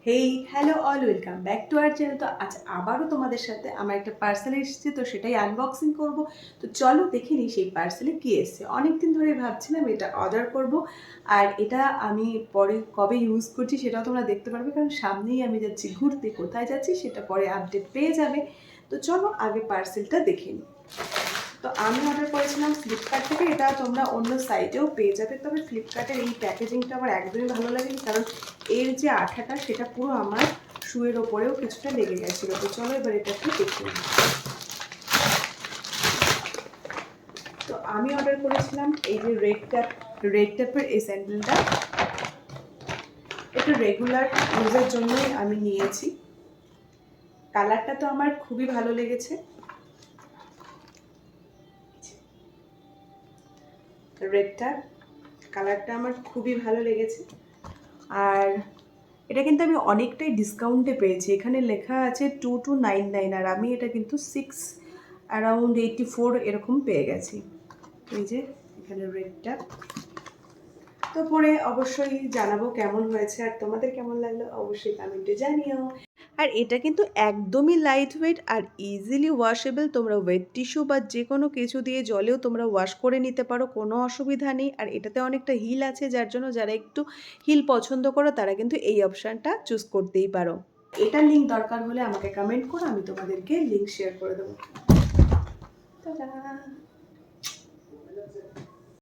Hey hello all welcome back to our channel. তো আজ আবারও তোমাদের সাথে আমার একটা পার্সেল এসেছে, তো সেটাই আনবক্সিং করব। তো চলো দেখে নিই সেই পার্সেলে কী এসেছে। অনেকদিন ধরে ভাবছিলাম এটা অর্ডার করব, আর এটা আমি পরে কবে ইউজ করছি সেটাও তোমরা দেখতে পারবে, কারণ সামনেই আমি যাচ্ছি ঘুরতে। কোথায় যাচ্ছি সেটা পরে আপডেট পেয়ে যাবে। তো চলো আগে পার্সেলটা দেখে নিই। তো আমি অর্ডার করেছিলাম ফ্লিপকার্ট থেকে, এটা তোমরা অন্য সাইটেও পেয়ে যাবে। তবে ফ্লিপকার্টের এই প্যাকেজিংটা আমার একদমই ভালো লাগেনি, কারণ এর যে আঠাটা সেটা পুরো আমার শুয়ের ওপরেও কিছুটা লেগে গেছিলো। তো চলো এবার এটা একটু দেখে নিই। তো আমি অর্ডার করেছিলাম এই যে রেড ট্যাপের এই স্যান্ডেলটা। একটু রেগুলার ইউজের জন্যই আমি নিয়েছি। কালারটা তো আমার খুবই ভালো লেগেছে। রেডটা কালারটা আমার খুবই ভালো লেগেছে, আর এটা কিন্তু আমি অনেকটাই ডিসকাউন্টে পেয়েছি। এখানে লেখা আছে 2299, আর আমি এটা কিন্তু 6 around 84 এরকম পেয়ে গেছি। এই যে এখানে রেডটা। তো পরে অবশ্যই জানাবো কেমন হয়েছে, আর তোমাদের কেমন লাগলো অবশ্যই কমেন্টে জানিও। আর এটা কিন্তু একদমই লাইট ওয়েট আর ইজিলি ওয়াশেবল। তোমরা ওয়েট টিস্যু বা যে কোনো কিছু দিয়ে জলেও তোমরা ওয়াশ করে নিতে পারো, কোনো অসুবিধা নেই। আর এটাতে অনেকটা হিল আছে, যার জন্য যারা একটু হিল পছন্দ করো তারা কিন্তু এই অপশানটা চুজ করতেই পারো। এটার লিঙ্ক দরকার হলে আমাকে কমেন্ট করো, আমি তোমাদেরকে লিঙ্ক শেয়ার করে দেবো। টাটা।